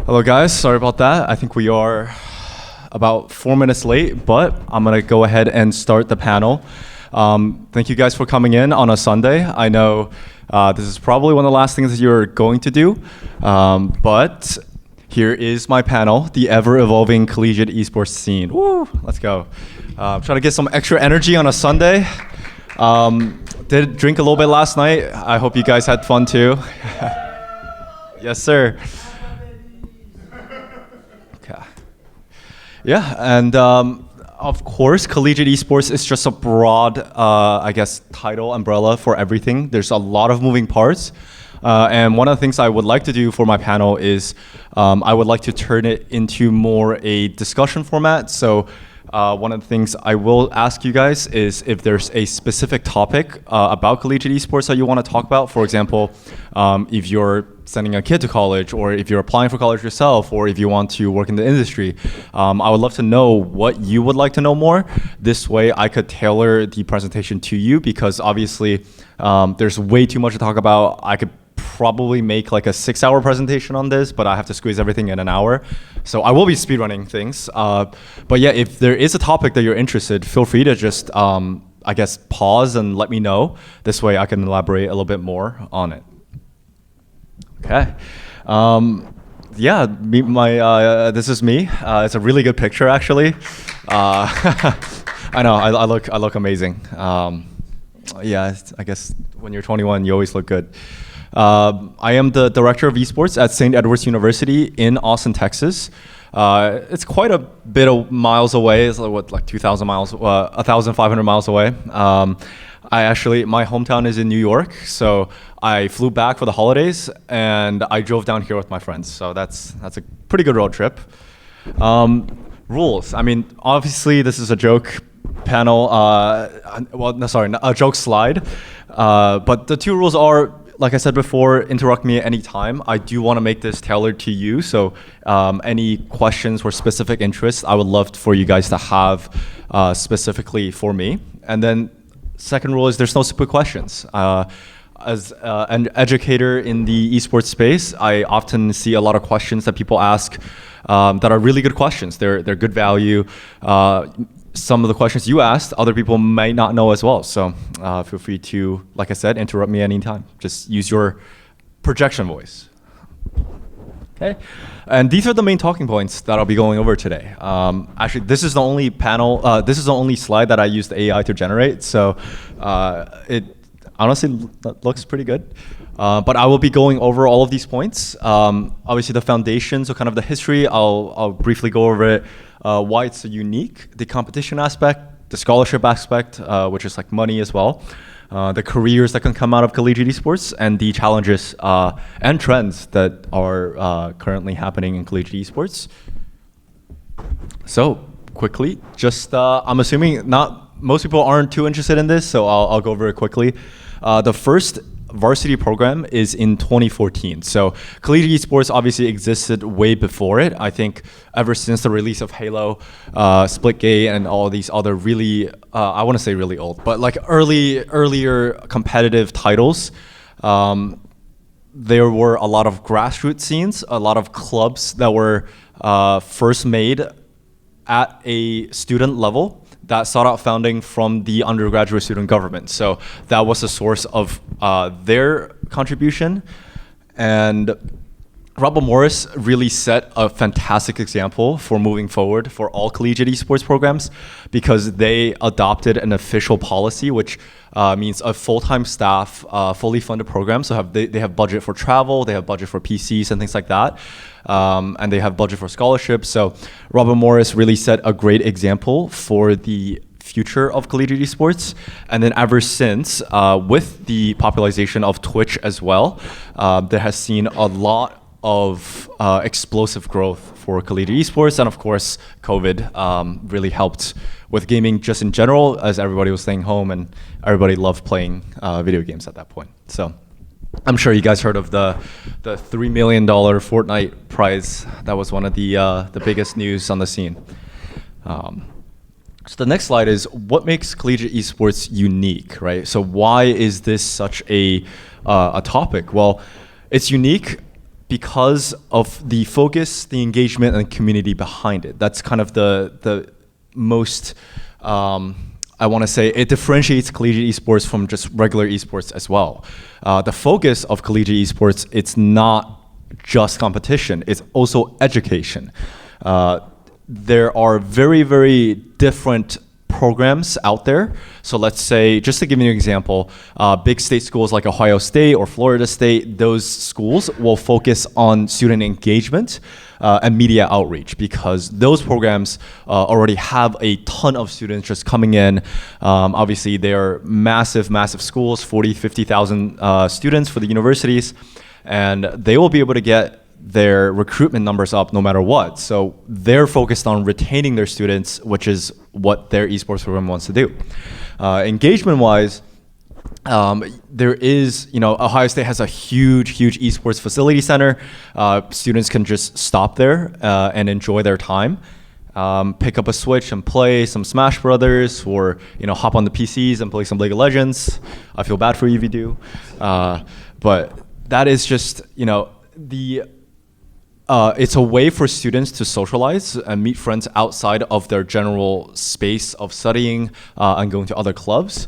Hello guys, sorry about that. I think we are about 4 minutes late, but I'm gonna go ahead and start the panel. Thank you guys for coming in on a Sunday. I know this is probably one of the last things that you're going to do, but here is my panel, the ever-evolving collegiate esports scene. Woo, let's go. Trying to get some extra energy on a Sunday. Did drink a little bit last night. I hope you guys had fun too. Yes, sir. Okay. Yeah, and of course, collegiate esports is just a broad, I guess, title umbrella for everything. There's a lot of moving parts. And one of the things I would like to do for my panel is I would like to turn it into more a discussion format. So one of the things I will ask you guys is if there's a specific topic about collegiate esports that you want to talk about. For example, if you're sending a kid to college, or if you're applying for college yourself, or if you want to work in the industry, I would love to know what you would like to know more. This way I could tailor the presentation to you, because obviously there's way too much to talk about. I could probably make like a 6-hour presentation on this, but I have to squeeze everything in an hour. So I will be speedrunning things. But yeah, if there is a topic that you're interested, feel free to just, I guess, pause and let me know. This way I can elaborate a little bit more on it. Okay. Yeah, this is me. It's a really good picture, actually. I know, I look amazing. Yeah, I guess when you're 21, you always look good. I am the director of esports at St. Edward's University in Austin, Texas. It's quite a bit of miles away. It's like 2,000 miles, 1,500 miles away. My hometown is in New York, so I flew back for the holidays and I drove down here with my friends. So that's a pretty good road trip. Rules. I mean, obviously this is a joke panel. A joke slide. But the two rules are, like I said before, interrupt me at any time. I do want to make this tailored to you. So any questions or specific interests, I would love for you guys to have specifically for me. And then second rule is there's no stupid questions. As an educator in the esports space, I often see a lot of questions that people ask that are really good questions. They're good value. Some of the questions you asked, other people might not know as well. So feel free to, like I said, interrupt me anytime. Just use your projection voice. Okay, and these are the main talking points that I'll be going over today. Actually, this is the only this is the only slide that I used AI to generate. So it honestly looks pretty good. But I will be going over all of these points. Obviously, the foundation, so kind of the history, I'll briefly go over it. Why it's so unique, the competition aspect, the scholarship aspect, which is like money as well, the careers that can come out of collegiate esports, and the challenges and trends that are currently happening in collegiate esports. So quickly, just I'm assuming not most people aren't too interested in this, so I'll go over it quickly. The first varsity program is in 2014. So collegiate esports obviously existed way before it. I think ever since the release of Halo, Splitgate, and all these other really, I want to say really old, but like earlier competitive titles, there were a lot of grassroots scenes, a lot of clubs that were first made at a student level that sought out funding from the undergraduate student government. So that was the source of their contribution. And Robert Morris really set a fantastic example for moving forward for all collegiate esports programs, because they adopted an official policy, which means a full-time staff, fully funded program. So they have budget for travel, they have budget for PCs and things like that. And they have budget for scholarships. So Robert Morris really set a great example for the future of collegiate esports. And then ever since, with the popularization of Twitch as well, that has seen a lot of explosive growth for collegiate esports. And of course, COVID really helped with gaming just in general, as everybody was staying home and everybody loved playing video games at that point. So I'm sure you guys heard of the $3 million Fortnite prize. That was one of the biggest news on the scene. So the next slide is what makes collegiate esports unique, right? So why is this such a topic? Well, it's unique because of the focus, the engagement, and community behind it. That's kind of the most, I want to say, it differentiates collegiate esports from just regular esports as well. The focus of collegiate esports, it's not just competition, it's also education. There are very, very different programs out there. So let's say, just to give you an example, big state schools like Ohio State or Florida State, those schools will focus on student engagement and media outreach, because those programs already have a ton of students just coming in. Obviously, they are massive, massive schools, 40, 50,000 students for the universities, and they will be able to get their recruitment numbers up no matter what. So they're focused on retaining their students, which is what their esports program wants to do. Engagement-wise, there is, Ohio State has a huge esports facility center. Students can just stop there and enjoy their time. Pick up a Switch and play some Smash Brothers, or hop on the PCs and play some League of Legends. I feel bad for you if you do. But that is just, it's a way for students to socialize and meet friends outside of their general space of studying and going to other clubs.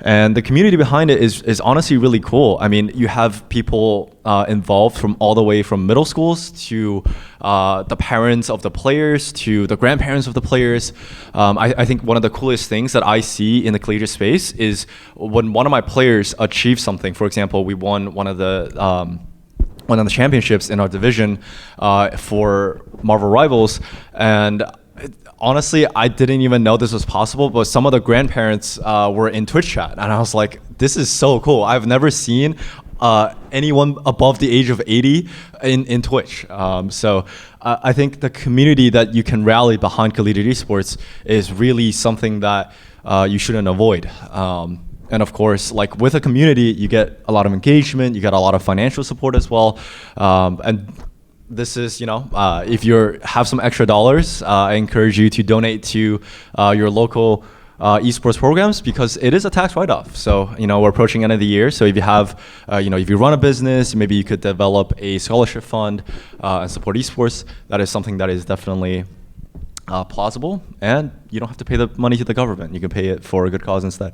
And the community behind it is honestly really cool. I mean, you have people involved from all the way from middle schools to the parents of the players to the grandparents of the players. I think one of the coolest things that I see in the collegiate space is when one of my players achieves something. For example, we won one of the championships in our division for Marvel Rivals, and honestly, I didn't even know this was possible, but some of the grandparents were in Twitch chat, and I was like, this is so cool. I've never seen anyone above the age of 80 in Twitch. So I think the community that you can rally behind collegiate esports is really something that you shouldn't avoid. And of course, like with a community, you get a lot of engagement, you get a lot of financial support as well. And this is, if you have some extra dollars, I encourage you to donate to your local esports programs, because it is a tax write-off. So, we're approaching end of the year. So if you have, if you run a business, maybe you could develop a scholarship fund and support esports. That is something that is definitely plausible, and you don't have to pay the money to the government. You can pay it for a good cause instead.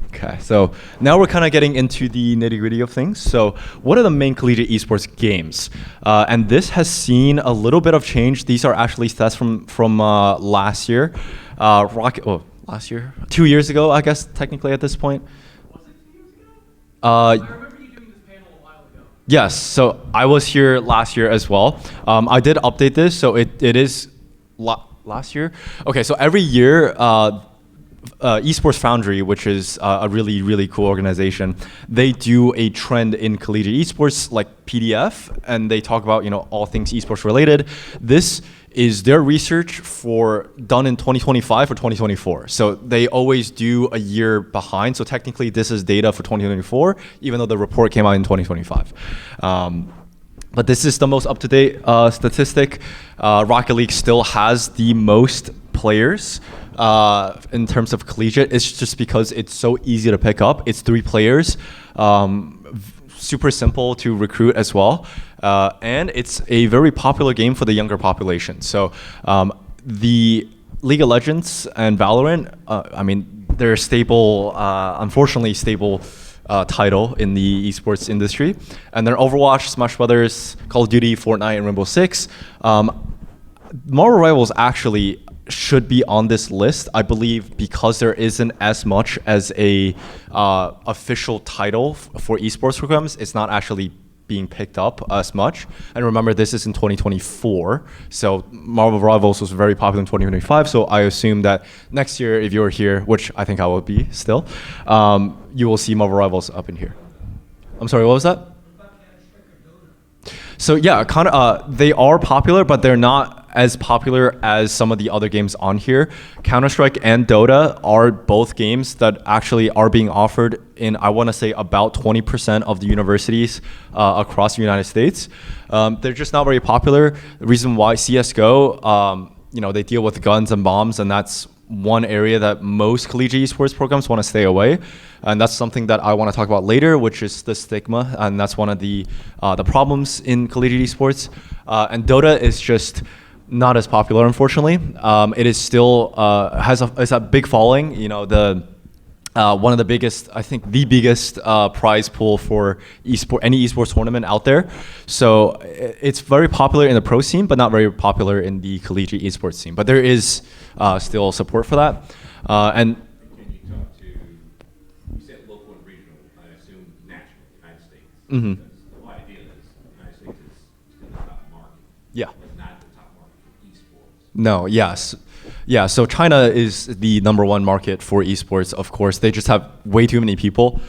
Okay, so now we're kind of getting into the nitty-gritty of things. So what are the main collegiate esports games? And this has seen a little bit of change. These are actually stats from last year. Last year? 2 years ago, I guess, technically at this point. Was it 2 years ago? I remember you doing this panel a while ago. Yes, so I was here last year as well. I did update this, so it is last year? Okay, so every year, eSports Foundry, which is a really, really cool organization, they do a trend in collegiate esports, like PDF, and they talk about all things esports related. This is their research done in 2025 or 2024. So they always do a year behind. So technically, this is data for 2024, even though the report came out in 2025. But this is the most up-to-date statistic. Rocket League still has the most players in terms of collegiate. It's just because it's so easy to pick up. It's 3 players, super simple to recruit as well, and it's a very popular game for the younger population. So the League of Legends and Valorant, they're stable, unfortunately stable title in the esports industry. And then Overwatch, Smash Brothers, Call of Duty, Fortnite, and Rainbow Six. Marvel Rivals actually should be on this list, I believe, because there isn't as much as a official title for esports programs. It's not actually being picked up as much. And remember, this is in 2024, so Marvel Rivals was very popular in 2025, so I assume that next year, if you're here, which I think I will be still, you will see Marvel Rivals up in here. I'm sorry, what was that? So yeah, they are popular, but they're not as popular as some of the other games on here. Counter-Strike and Dota are both games that actually are being offered in, I want to say, about 20% of the universities across the United States. They're just not very popular. The reason why CSGO, they deal with guns and bombs, and that's one area that most collegiate esports programs want to stay away, and that's something that I want to talk about later, which is the stigma, and that's one of the problems in collegiate esports. And Dota is just not as popular, unfortunately. It is still has a big following. You know, one of the biggest, I think the biggest prize pool for any esports tournament out there. So it's very popular in the pro scene, but not very popular in the collegiate esports scene. But there is still support for that. And can you talk to, you said local and regional, I assume national, United States. Mhm. Because the whole idea is the United States is still the top market. Yeah. But not the top market for esports. No, yes. Yeah, so China is the number one market for esports, of course. They just have way too many people.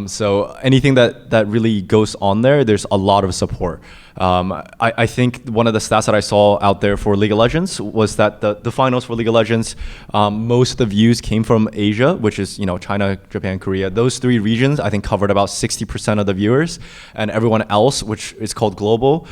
So anything that really goes on there, there's a lot of support. I think one of the stats that I saw out there for League of Legends was that the finals for League of Legends, most of the views came from Asia, which is, you know, China, Japan, Korea. Those three regions, I think, covered about 60% of the viewers. And everyone else, which is called global,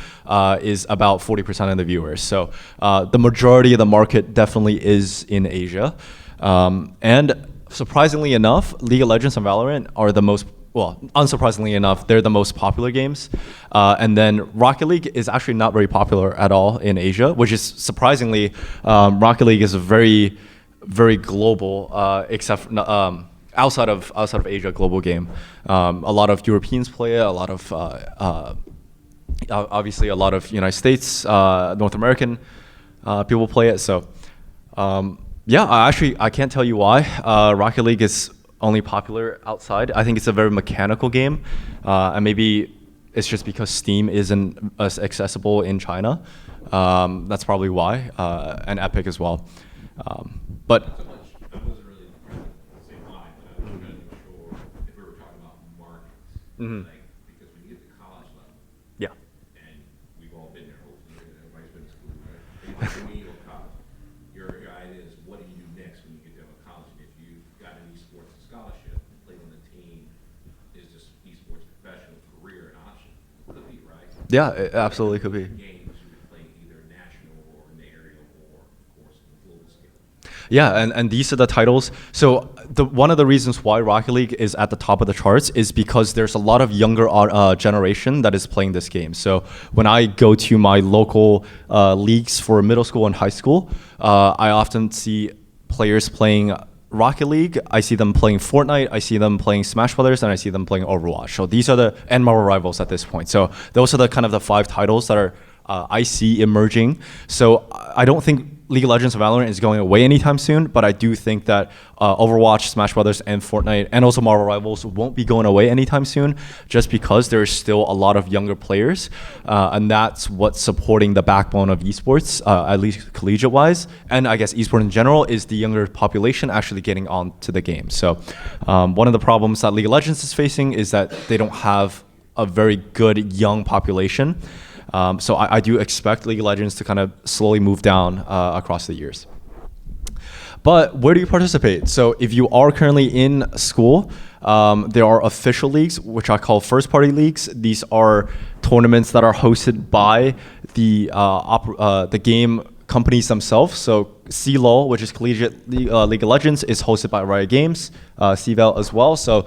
is about 40% of the viewers. So the majority of the market definitely is in Asia. And surprisingly enough, League of Legends and Valorant are the most, well, unsurprisingly enough, they're the most popular games. And then Rocket League is actually not very popular at all in Asia, which is surprisingly, Rocket League is a very, very global, except outside of Asia, global game. A lot of Europeans play it, a lot of, obviously a lot of United States, North American people play it. So yeah, I can't tell you why. Rocket League is only popular outside. I think it's a very mechanical game, and maybe it's just because Steam isn't as accessible in China. That's probably why, and Epic as well. But Not so much, I wasn't really trying to say why, but I was trying to make sure if we were talking about markets. Like, because when you get to college level, yeah, and we've all been there, hopefully, everybody's been to school, right? When you go to college, your idea is what do you do next when you get done with college? And if you got an esports scholarship and played on the team, is just esports professional career an option? Could be, right? yeah, it absolutely could be. Games you could play either national or in the area or, of course, on the global scale. Yeah, and these are the titles. So one of the reasons why Rocket League is at the top of the charts is because there's a lot of younger generation that is playing this game. So when I go to my local leagues for middle school and high school, I often see players playing Rocket League. I see them playing Fortnite. I see them playing Smash Brothers, and I see them playing Overwatch. So these are and Marvel Rivals at this point. So those are the kind of the 5 titles that are I see emerging. So I don't think League of Legends and Valorant is going away anytime soon, but I do think that Overwatch, Smash Brothers, and Fortnite, and also Marvel Rivals won't be going away anytime soon, just because there's still a lot of younger players, and that's what's supporting the backbone of esports, at least collegiate-wise, and I guess esports in general, is the younger population actually getting onto the game. So one of the problems that League of Legends is facing is that they don't have a very good young population. So I do expect League of Legends to kind of slowly move down across the years. But where do you participate? So if you are currently in school, there are official leagues, which I call first-party leagues. These are tournaments that are hosted by the game companies themselves. So CLOL, which is Collegiate League of Legends, is hosted by Riot Games, CVAL as well. So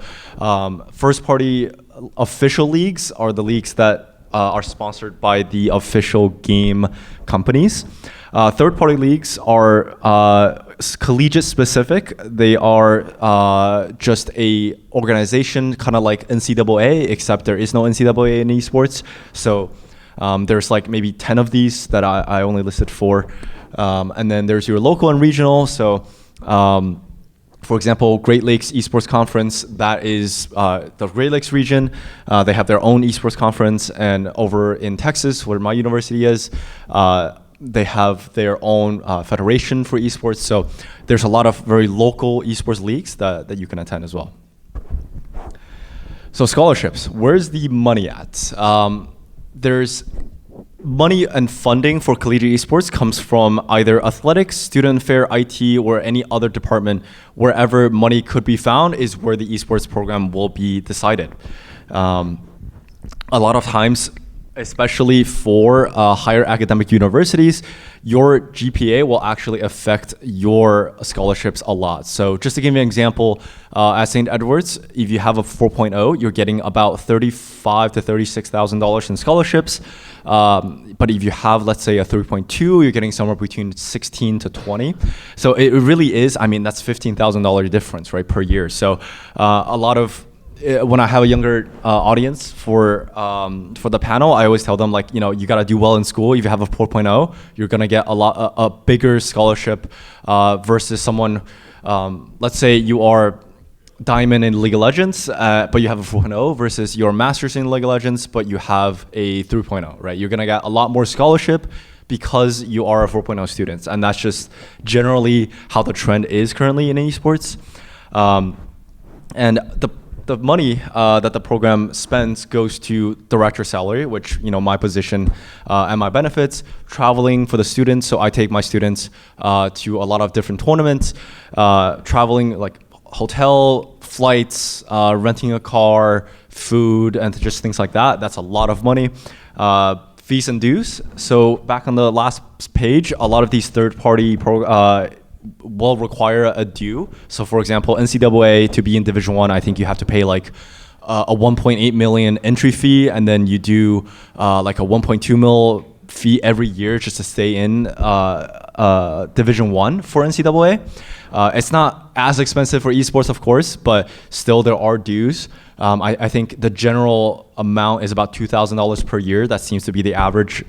first-party official leagues are the leagues that are sponsored by the official game companies. Third-party leagues are collegiate specific. They are just a organization, kind of like NCAA, except there is no NCAA in esports. So there's like maybe 10 of these that I only listed 4. And then there's your local and regional. So for example, Great Lakes Esports Conference, that is the Great Lakes region. They have their own esports conference, and over in Texas, where my university is, they have their own federation for esports. So there's a lot of very local esports leagues that you can attend as well. So scholarships, where's the money at? There's money and funding for collegiate esports comes from either athletics, student affairs, IT, or any other department. Wherever money could be found is where the esports program will be decided. A lot of times, especially for higher academic universities, your GPA will actually affect your scholarships a lot. So just to give you an example, at St. Edward's, if you have a 4.0, you're getting about $35,000 to $36,000 in scholarships. But if you have, let's say, a 3.2, you're getting somewhere between 16 to 20. So it really is, I mean, that's $15,000 difference, right, per year. So a lot of when I have a younger audience for the panel, I always tell them, like, you know, you got to do well in school. If you have a 4.0, you're gonna get a bigger scholarship versus someone. Let's say you are diamond in League of Legends, but you have a 4.0 versus your masters in League of Legends, but you have a 3.0, right? You're gonna get a lot more scholarship because you are a 4.0 student, and that's just generally how the trend is currently in esports. And the money that the program spends goes to director salary, which, you know, my position and my benefits, traveling for the students. So I take my students to a lot of different tournaments, traveling, like hotel, flights, renting a car, food, and just things like that. That's a lot of money. Fees and dues. So back on the last page, a lot of these third-party will require a due. So for example, NCAA, to be in Division 1, I think you have to pay like a 1.8 million entry fee, and then you do like a 1.2 mil fee every year just to stay in Division 1 for NCAA. It's not as expensive for esports, of course, but still there are dues. I think the general amount is about $2,000 per year. That seems to be the average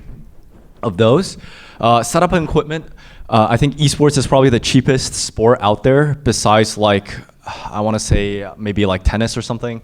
of those. Setup and equipment. I think esports is probably the cheapest sport out there, besides, like, I want to say maybe like tennis or something,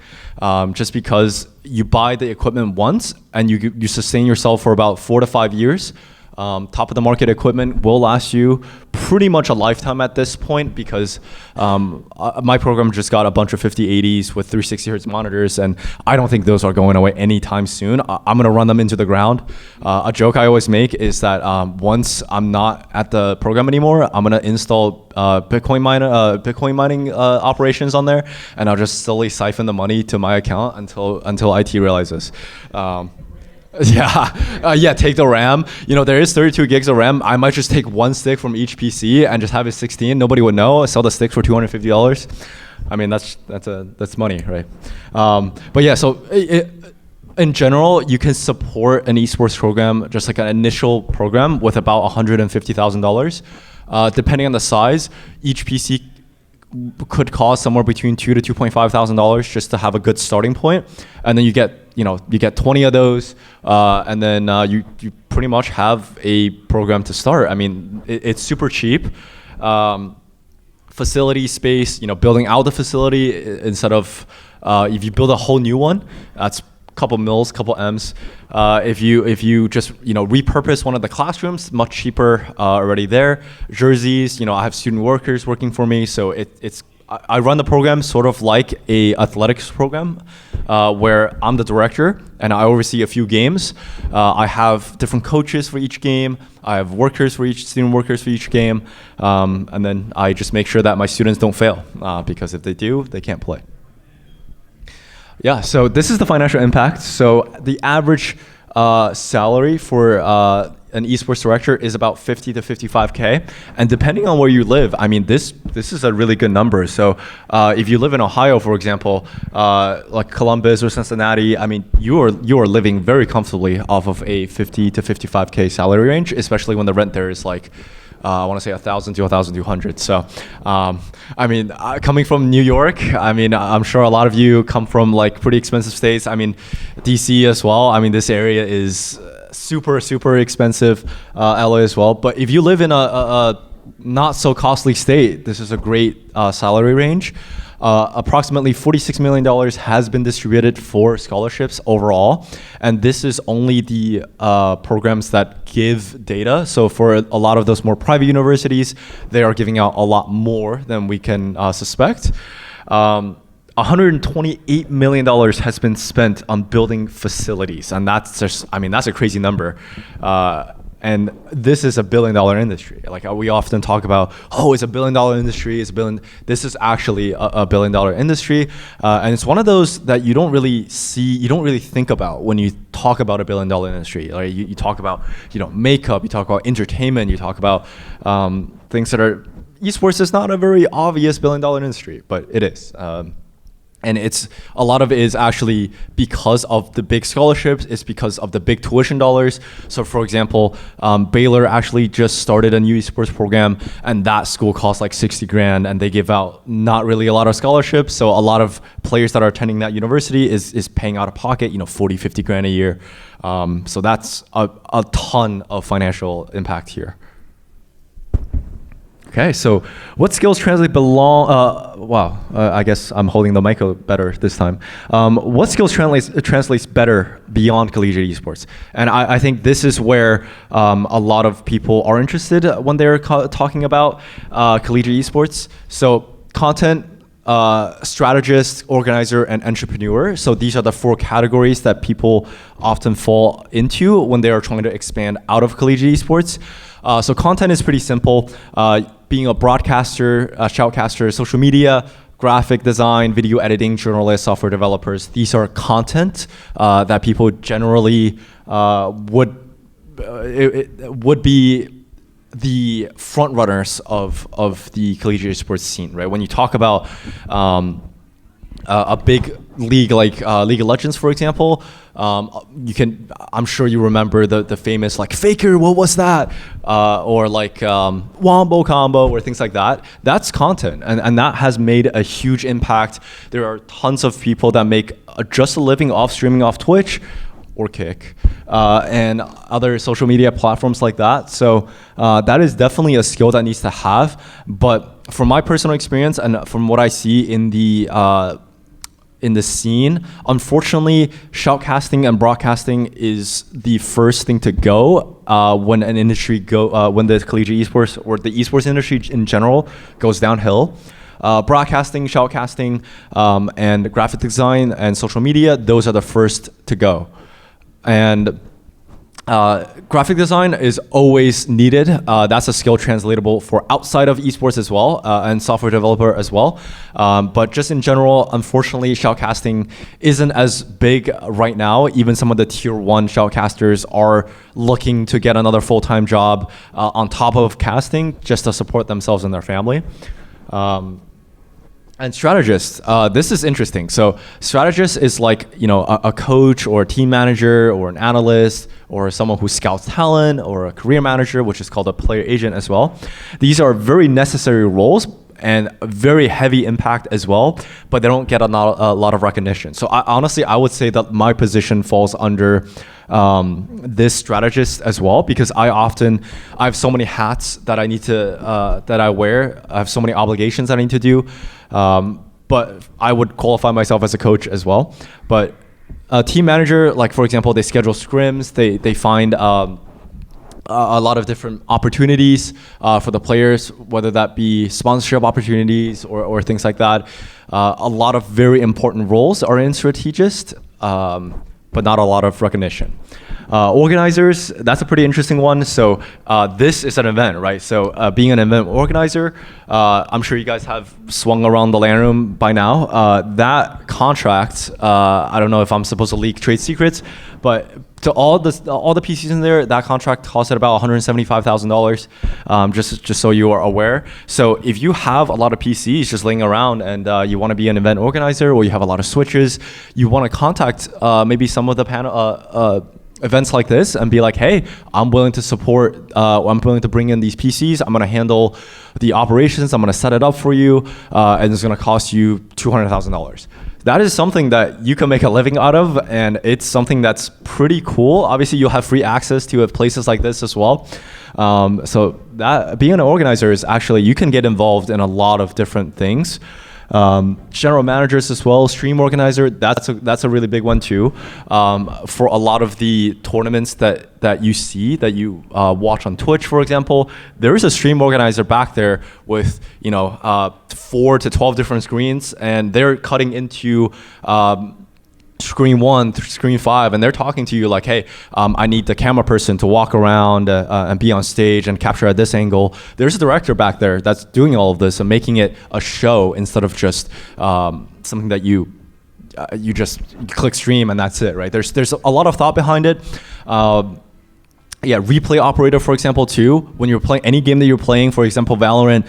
just because you buy the equipment once and you sustain yourself for about 4 to 5 years. Top of the market equipment will last you pretty much a lifetime at this point, because my program just got a bunch of 5080s with 360 hertz monitors, and I don't think those are going away anytime soon. I'm gonna run them into the ground. A joke I always make is that once I'm not at the program anymore, I'm gonna install Bitcoin mining operations on there, and I'll just slowly siphon the money to my account until IT realizes. Yeah, take the RAM. You know, there is 32 gigs of RAM. I might just take one stick from each PC and just have it 16. Nobody would know. Sell the sticks for $250. I mean, that's money, right? But yeah, so in general, you can support an esports program, just like an initial program, with about $150,000. Depending on the size, each PC could cost somewhere between $2,000 to $2,500 just to have a good starting point, and then you get 20 of those, and then you pretty much have a program to start. I mean, it's super cheap. Facility space, building out the facility instead of if you build a whole new one, that's couple mils, couple M's. If you just repurpose one of the classrooms, much cheaper already there. Jerseys, I have student workers working for me, so I run the program sort of like a athletics program, where I'm the director and I oversee a few games. I have different coaches for each game. I have student workers for each game, and then I just make sure that my students don't fail, because if they do, they can't play. Yeah, so this is the financial impact. So the average salary for an esports director is about 50 to 55K, and depending on where you live, I mean, this is a really good number. So if you live in Ohio, for example, like Columbus or Cincinnati, I mean, you are living very comfortably off of a 50 to 55K salary range, especially when the rent there is like, I want to say 1,000 to 1,200. So, I mean, coming from New York, I mean, I'm sure a lot of you come from like pretty expensive states. I mean, DC as well. I mean, this area is super, super expensive, LA as well. But if you live in a not so costly state, this is a great salary range. Approximately $46 million has been distributed for scholarships overall, and this is only the programs that give data. So for a lot of those more private universities, they are giving out a lot more than we can suspect. $128 million has been spent on building facilities, and that's a crazy number. And this is $1 billion industry. Like we often talk about, oh, it's $1 billion industry. It's $1 billion. This is actually a $1 billion industry, and it's one of those that you don't really see, you don't really think about when you talk about $1 billion industry. Like you talk about, makeup, you talk about entertainment, you talk about things that are. Esports is not a very obvious $1 billion industry, but it is. And it's a lot of it is actually because of the big scholarships. It's because of the big tuition dollars. So, for example, Baylor actually just started a new esports program, and that school costs like 60 grand, and they give out not really a lot of scholarships. So, a lot of players that are attending that university is paying out of pocket, 40, 50 grand a year. So that's a ton of financial impact here. Okay, so what skills translate I guess I'm holding the mic better this time. What skills translates better beyond collegiate esports? And I think this is where a lot of people are interested when they're talking about collegiate esports. So content, strategist, organizer, and entrepreneur. So these are the 4 categories that people often fall into when they are trying to expand out of collegiate esports. So content is pretty simple. Being a broadcaster, a shoutcaster, social media, graphic design, video editing, journalists, software developers. These are content that people generally would be the front runners of the collegiate sports scene, right? When you talk about a big league like League of Legends, for example, I'm sure you remember the famous like Faker, what was that? Or like Wombo combo or things like that. That's content, and that has made a huge impact. There are tons of people that make just a living off streaming off Twitch or Kick, and other social media platforms like that. So that is definitely a skill that needs to have. But from my personal experience and from what I see in the scene, unfortunately, shoutcasting and broadcasting is the first thing to go when an industry when the collegiate esports or the esports industry in general goes downhill. Broadcasting, shoutcasting, and graphic design and social media, those are the first to go. And graphic design is always needed. That's a skill translatable for outside of esports as well, and software developer as well. But just in general, unfortunately, shoutcasting isn't as big right now. Even some of the tier 1 shoutcasters are looking to get another full-time job on top of casting just to support themselves and their family. And strategist, this is interesting. So strategist is like, a coach or a team manager or an analyst or someone who scouts talent or a career manager, which is called a player agent as well. These are very necessary roles and very heavy impact as well, but they don't get a lot of recognition. So honestly, I would say that my position falls under this strategist as well, because I have so many hats that I need to that I wear. I have so many obligations that I need to do, but I would qualify myself as a coach as well. But a team manager, like for example, they schedule scrims, they find a lot of different opportunities for the players, whether that be sponsorship opportunities or things like that. A lot of very important roles are in strategist, but not a lot of recognition. Organizers, that's a pretty interesting one. So this is an event, right? So being an event organizer, I'm sure you guys have swung around the LAN room by now. That contract, I don't know if I'm supposed to leak trade secrets, but to all the PCs in there, that contract costs at about $175,000, just so you are aware. So if you have a lot of PCs just laying around and you want to be an event organizer, or you have a lot of switches, you want to contact maybe some of the panel events like this and be like, hey, I'm willing to support, I'm willing to bring in these PCs, I'm going to handle the operations, I'm going to set it up for you, and it's going to cost you $200,000. That is something that you can make a living out of, and it's something that's pretty cool. Obviously, you'll have free access to places like this as well. So that being an organizer is actually, you can get involved in a lot of different things. General managers as well, stream organizer, that's a really big one too. For a lot of the tournaments that you see, that you watch on Twitch, for example, there is a stream organizer back there with 4 to 12 different screens, and they're cutting into screen 1 through screen 5, and they're talking to you like, hey, I need the camera person to walk around and be on stage and capture at this angle. There's a director back there that's doing all of this and making it a show instead of just something that you just click stream and that's it, right? There's a lot of thought behind it. Yeah, replay operator, for example, too. When you're playing any game that you're playing, for example, Valorant,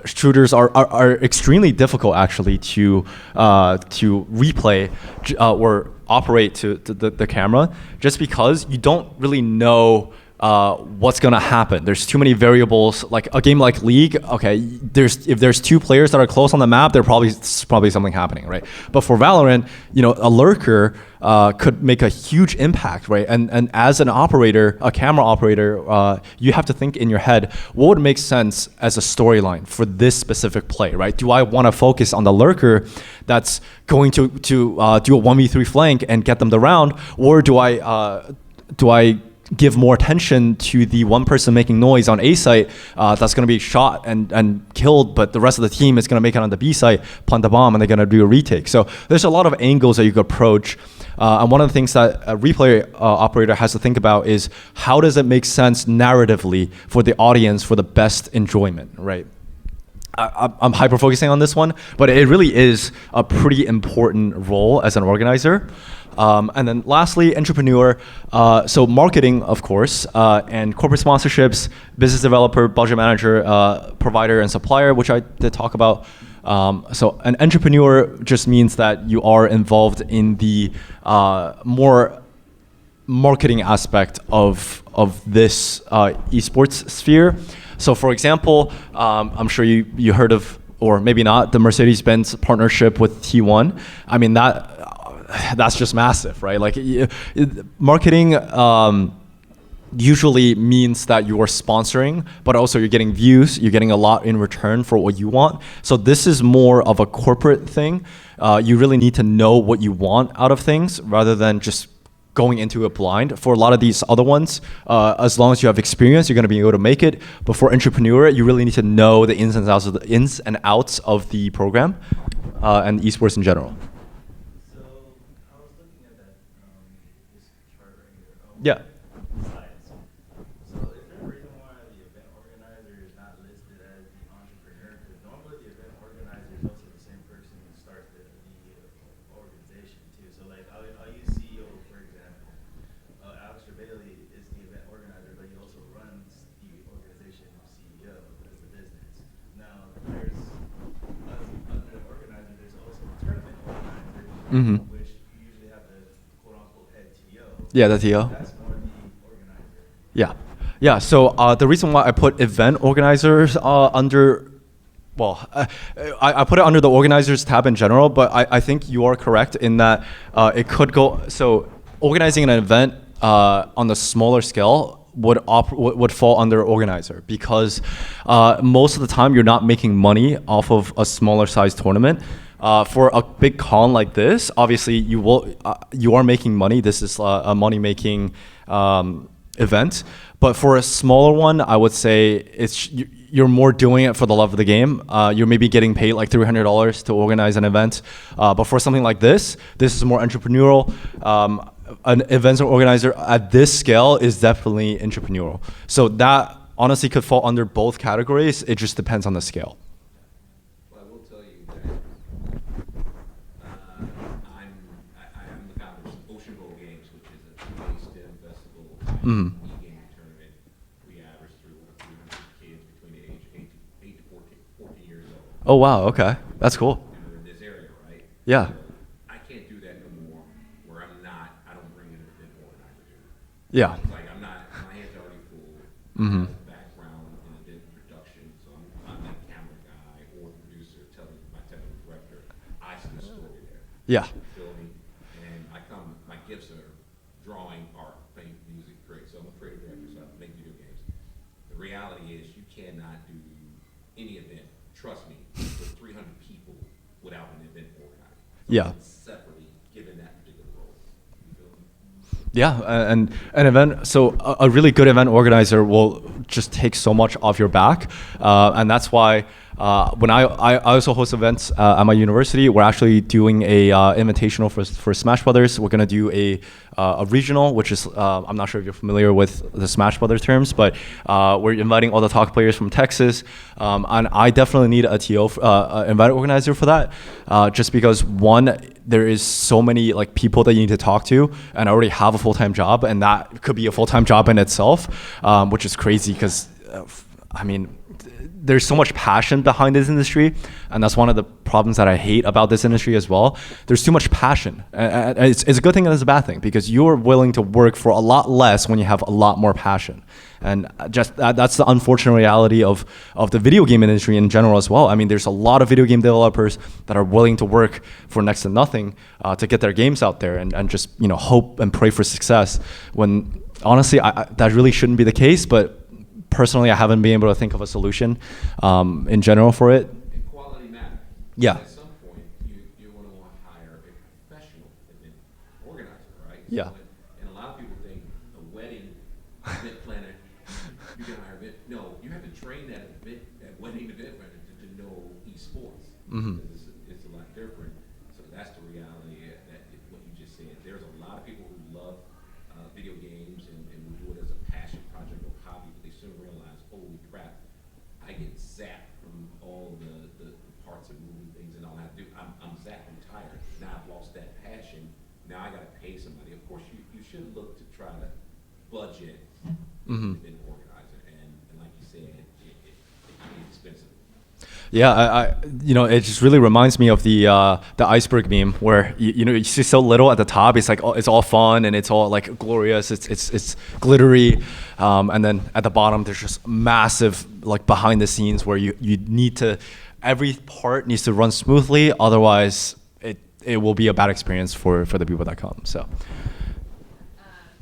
shooters are extremely difficult actually to replay or operate to the camera, just because you don't really know what's gonna happen. There's too many variables. Like a game like League, okay, if there's 2 players that are close on the map, there's probably something happening, right? But for Valorant, a lurker could make a huge impact, right? And as an operator, a camera operator, you have to think in your head, what would make sense as a storyline for this specific play, right? Do I want to focus on the lurker that's going to do a 1v3 flank and get them the round, or do I give more attention to the one person making noise on A site that's going to be shot and killed, but the rest of the team is going to make it on the B site, plant the bomb, and they're going to do a retake. So there's a lot of angles that you could approach. And one of the things that a replay operator has to think about is how does it make sense narratively for the audience for the best enjoyment, right? I'm hyper focusing on this one, but it really is a pretty important role as an organizer. And then lastly, entrepreneur. So marketing, of course, and corporate sponsorships, business developer, budget manager, provider, and supplier, which I did talk about. So an entrepreneur just means that you are involved in the more marketing aspect of this esports sphere. So for example, I'm sure you heard of, or maybe not, the Mercedes-Benz partnership with T1. I mean, that's just massive, right? Like marketing usually means that you are sponsoring, but also you're getting views, you're getting a lot in return for what you want. So this is more of a corporate thing. You really need to know what you want out of things rather than just going into it blind. For a lot of these other ones, as long as you have experience, you're going to be able to make it. But for entrepreneur, you really need to know the ins and outs of the program and esports in general. So I was looking at that this chart right here. Yeah. Slides. So is there a reason why the event organizer is not listed as the entrepreneur? Because normally the event organizer is also the same person who starts the organization too. So like I'll use CEO for example. Alex Bailey is the event organizer, but he also runs the organization CEO as the business. Now there's under the organizer, there's also a tournament organizer, which you usually have the quote unquote head TO. Yeah, the TO. That's more the organizer. Yeah. Yeah, so the reason why I put event organizers under, well, I put it under the organizers tab in general, but I think you are correct in that it could go, so organizing an event on the smaller scale would fall under organizer, because most of the time you're not making money off of a smaller size tournament. For a big con like this, obviously you are making money. This is a money making event. But for a smaller one, I would say you're more doing it for the love of the game. You're maybe getting paid like $300 to organize an event. But for something like this is more entrepreneurial. An events organizer at this scale is definitely entrepreneurial. So that honestly could fall under both categories. It just depends on the scale. Well, I will tell you that I'm the founder of Ocean Bowl Games, which is a two-day STEM festival e-gaming tournament. We average through 300 kids between the age 8 to 14 years old. Oh wow, okay, that's cool. And we're in this area, right? Yeah. So I can't do that no more. Where I don't bring in an event organizer. Yeah. It's like my hands are already full. I have a background in event production, so I'm that camera guy or producer telling my technical director, I see the story there. Yeah. You feel me? And my gifts are drawing, art, paint, music, create. So I'm a creative director, so I make video games. The reality is you cannot do any event, trust me, with 300 people without an event organizer. So Yeah. separately given that particular role. You feel me? Yeah, and an event. So a really good event organizer will just takes so much off your back, and that's why. When I also host events at my university, we're actually doing a invitational for Smash Brothers. We're gonna do a regional, which is I'm not sure if you're familiar with the Smash Brothers terms, but we're inviting all the top players from Texas, and I definitely need a TO, invite organizer for that, just because one, there is so many like people that you need to talk to, and I already have a full-time job, and that could be a full-time job in itself, which is crazy because I mean, there's so much passion behind this industry, and that's one of the problems that I hate about this industry as well. There's too much passion. And it's a good thing and it's a bad thing, because you're willing to work for a lot less when you have a lot more passion. And just that's the unfortunate reality of the video game industry in general as well. I mean, there's a lot of video game developers that are willing to work for next to nothing to get their games out there and just hope and pray for success, when honestly that really shouldn't be the case. But personally, I haven't been able to think of a solution in general for it. And quality matters. Yeah. At some point, you want to hire a professional event organizer, right? Yeah. So, and a lot of people think a wedding event planner, you can hire event. No, you have to train that wedding event planner to know eSports. Mm-hmm. Because it's a lot different. So that's the reality that what you just said. There's a lot of people who love video games and will do it as a passion project or hobby, but they soon realize, holy crap, I get zapped from all the parts of moving things and all I have to do. I'm zapped, I'm tired. Now I've lost that passion. Now I got to pay somebody. Of course, you should look to try to budget Mm-hmm. an organizer, and like you said, it can be expensive. Yeah, I it just really reminds me of the iceberg meme where you see so little at the top. It's like it's all fun and it's all like glorious. It's glittery, and then at the bottom there's just massive like behind the scenes where you need to, every part needs to run smoothly. Otherwise, it will be a bad experience for the people that come. So.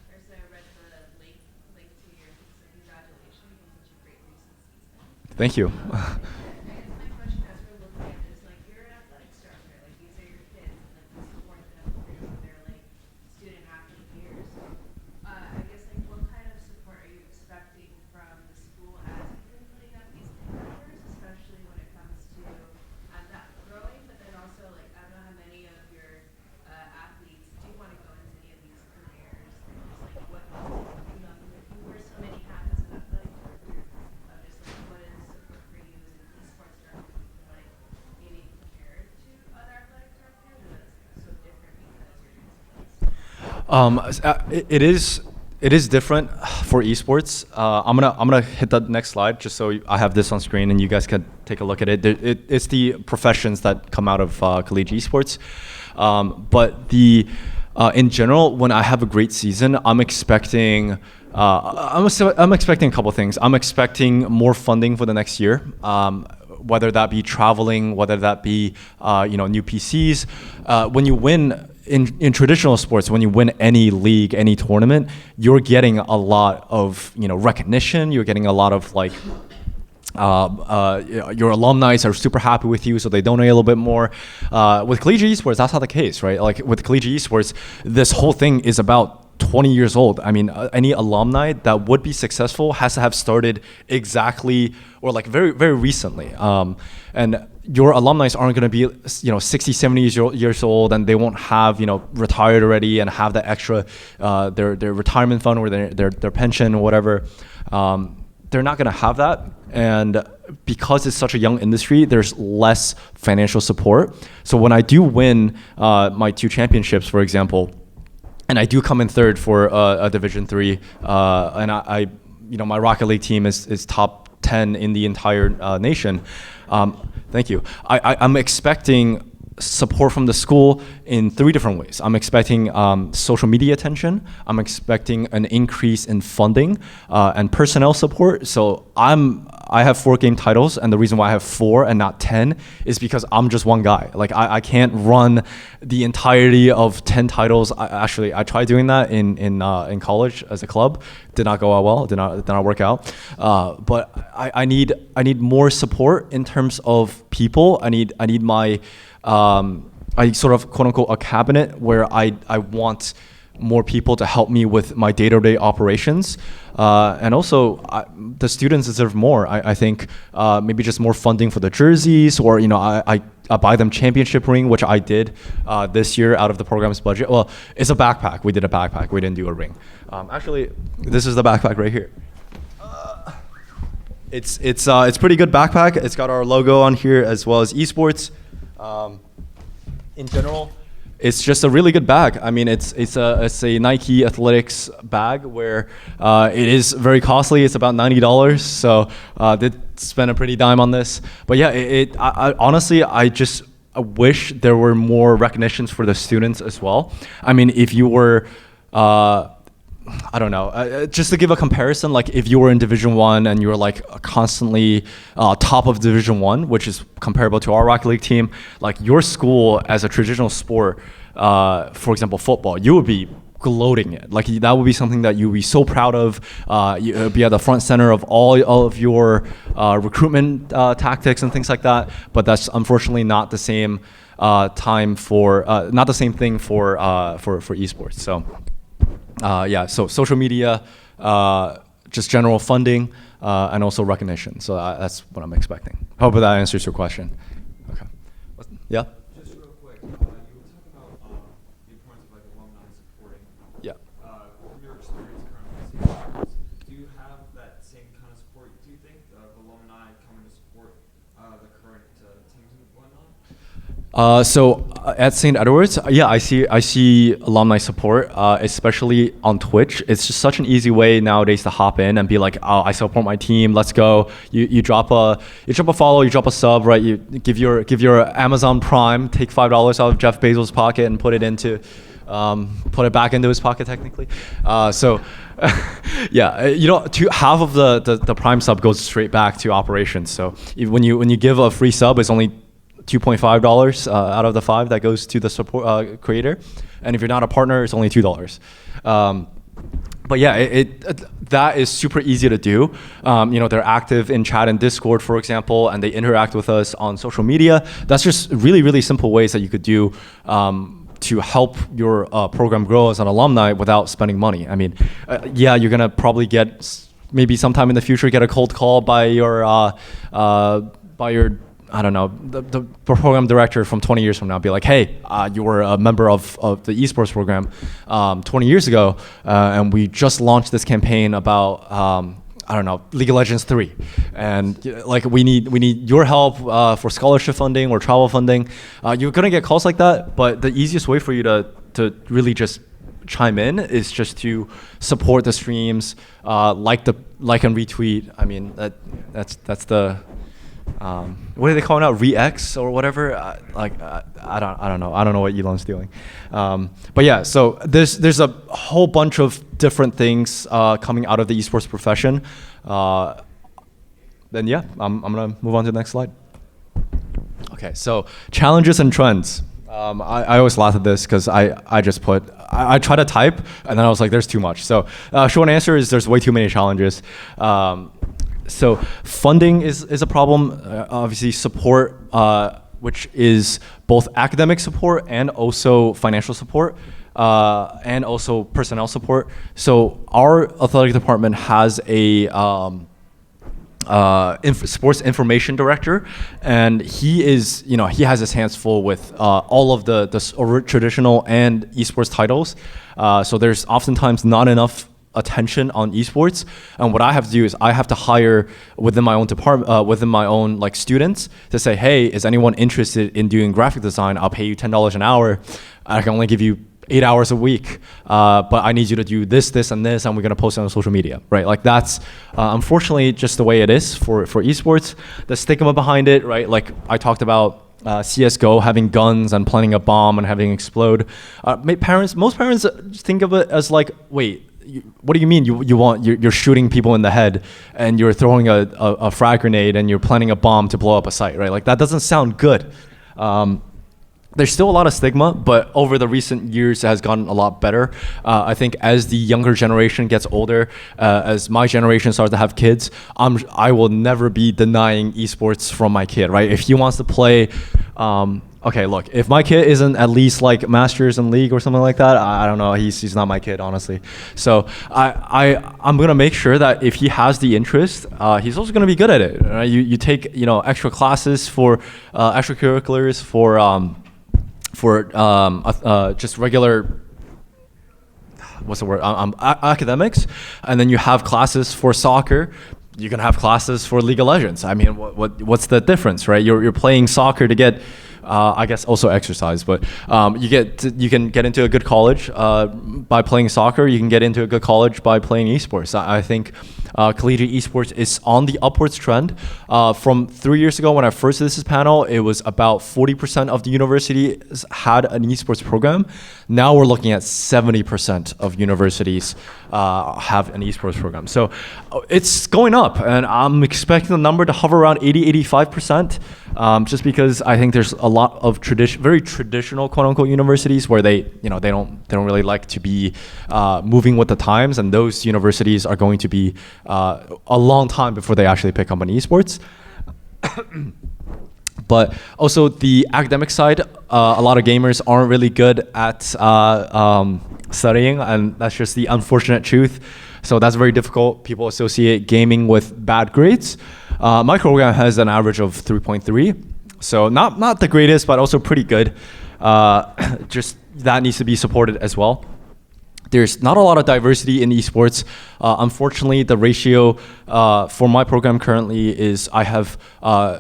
First, I read the link to your congratulations on such a great recent season. Thank you. I guess my question as we're looking at this, like you're an athletic director, like these are your kids, and like you support them through their like student athlete years. I guess like what kind of support are you expecting from the school as you've been putting up these endeavors, especially when it comes to that growing, but then also like I don't know how many of your athletes do want to go into any of these careers, and just like what if you wear so many hats as an athletic director, just like what is support for you as an esports director, like maybe compared to other athletic directors, or that's so different because you're doing something else? It is different for esports. I'm gonna hit the next slide just so I have this on screen and you guys can take a look at it. It's the professions that come out of collegiate esports, but in general, when I have a great season, I'm expecting a couple things. I'm expecting more funding for the next year. Whether that be traveling, whether that be new PCs. When you win in traditional sports, when you win any league, any tournament, you're getting a lot of recognition. You're getting a lot of like your alumni are super happy with you, so they donate a little bit more. With collegiate esports, that's not the case, right? Like with collegiate esports, this whole thing is about 20 years old. I mean, any alumni that would be successful has to have started exactly or like very, very recently. And your alumni aren't going to be, 60, 70 years old, and they won't have, retired already and have the extra, their retirement fund or their pension or whatever. They're not going to have that. And because it's such a young industry, there's less financial support. So when I do win my 2 championships, for example, and I do come in third for a Division 3, and I my Rocket League team is top 10 in the entire nation. Thank you. I'm expecting support from the school in 3 different ways. I'm expecting social media attention. I'm expecting an increase in funding and personnel support. So I have 4 game titles, and the reason why I have 4 and not 10 is because I'm just one guy. Like I can't run the entirety of 10 titles. I tried doing that in college as a club. Did not go out well. Did not work out. But I need more support in terms of people. I need my I sort of quote unquote a cabinet where I want more people to help me with my day-to-day operations. And also, the students deserve more. I think maybe just more funding for the jerseys, or I buy them championship ring, which I did this year out of the program's budget. Well, it's a backpack. We did a backpack. We didn't do a ring. Actually, this is the backpack right here. It's pretty good backpack. It's got our logo on here as well as eSports. In general, it's just a really good bag. I mean, it's a Nike Athletics bag where it is very costly. It's about $90. So did spend a pretty dime on this. But yeah, I honestly, I wish there were more recognitions for the students as well. I mean, if you were I don't know. Just to give a comparison, like if you were in Division 1 and you were like constantly top of Division 1, which is comparable to our Rocket League team, like your school as a traditional sport, for example, football, you would be gloating it. Like that would be something that you would be so proud of. You would be at the front center of all of your recruitment tactics and things like that. But that's unfortunately not the same not the same thing for esports. So. So social media, just general funding, and also recognition. So that's what I'm expecting. Hope that answers your question. Okay. Yeah? Just real quick, you were talking about the importance of like alumni supporting. Yeah. From your experience currently, do you have that same kind of support? Do you think of alumni coming to support the current teams and whatnot? So at St. Edward's, yeah, I see alumni support, especially on Twitch. It's just such an easy way nowadays to hop in and be like, oh, I support my team. Let's go. You drop a follow, you drop a sub, right? You give your Amazon Prime, take $5 out of Jeff Bezos' pocket and put it back into his pocket technically. Yeah, half of the Prime sub goes straight back to operations. So when you give a free sub, it's only $2.5 out of the $5 that goes to the support creator, and if you're not a partner, it's only $2. But yeah, that is super easy to do. They're active in chat and Discord, for example, and they interact with us on social media. That's just really, really simple ways that you could do to help your program grow as an alumni without spending money. I mean, you're gonna probably maybe sometime in the future get a cold call by your I don't know, the program director from 20 years from now, be like, hey, you were a member of the esports program 20 years ago, and we just launched this campaign about, I don't know, League of Legends 3. And like we need your help for scholarship funding or travel funding. You're gonna get calls like that, but the easiest way for you to really just chime in is just to support the streams, like and retweet. I mean, that's the what are they calling out? Re-X or whatever? I don't know. I don't know what Elon's doing. But yeah, so there's a whole bunch of different things coming out of the esports profession. Then yeah, I'm gonna move on to the next slide. Okay, so challenges and trends. I always laugh at this because I try to type and then I was like, there's too much. So short answer is there's way too many challenges. So funding is a problem. Obviously, support, which is both academic support and also financial support, and also personnel support. So our athletic department has a sports information director, and he has his hands full with all of the traditional and esports titles. So there's oftentimes not enough attention on esports, and what I have to do is I have to hire within my own department, within my own like students, to say, hey, is anyone interested in doing graphic design? I'll pay you $10 an hour. I can only give you 8 hours a week, but I need you to do this, and this, and we're gonna post it on social media, right? Like that's unfortunately just the way it is for esports. The stigma behind it, right? Like I talked about. CS:GO having guns and planting a bomb and having it explode. Most parents think of it as like, wait, what do you mean you're shooting people in the head and you're throwing a frag grenade and you're planting a bomb to blow up a site, right? Like that doesn't sound good. There's still a lot of stigma, but over the recent years it has gotten a lot better. I think as the younger generation gets older, as my generation starts to have kids, I will never be denying esports from my kid, right? If he wants to play Okay, look, if my kid isn't at least like masters in league or something like that, I don't know. He's not my kid, honestly. So I'm gonna make sure that if he has the interest, he's also gonna be good at it. Right? You take extra classes for extracurriculars for just regular, what's the word, academics, and then you have classes for soccer. You can have classes for League of Legends. I mean, what's the difference, right? You're playing soccer to get, I guess, also exercise, but you can get into a good college by playing soccer. You can get into a good college by playing esports. I think collegiate esports is on the upwards trend. From 3 years ago when I first did this panel, it was about 40% of the universities had an esports program. Now we're looking at 70% of universities have an esports program. So it's going up, and I'm expecting the number to hover around 80-85%, just because I think there's a lot of very traditional quote unquote universities where they don't really like to be moving with the times, and those universities are going to be a long time before they actually pick up on esports. But also the academic side, a lot of gamers aren't really good at studying, and that's just the unfortunate truth. So that's very difficult. People associate gaming with bad grades. My program has an average of 3.3, so not the greatest, but also pretty good. Just that needs to be supported as well. There's not a lot of diversity in esports. Unfortunately, the ratio for my program currently is I have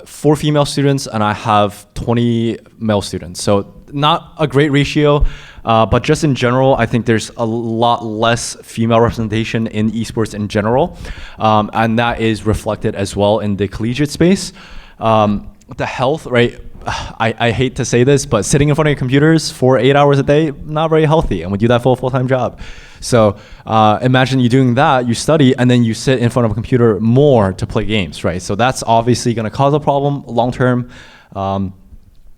4 female students and I have 20 male students. So not a great ratio, but just in general, I think there's a lot less female representation in esports in general. And that is reflected as well in the collegiate space. The health, right? I hate to say this, but sitting in front of your computers for 8 hours a day, not very healthy, and we do that for a full-time job. So imagine you doing that, you study, and then you sit in front of a computer more to play games, right? So that's obviously gonna cause a problem long-term.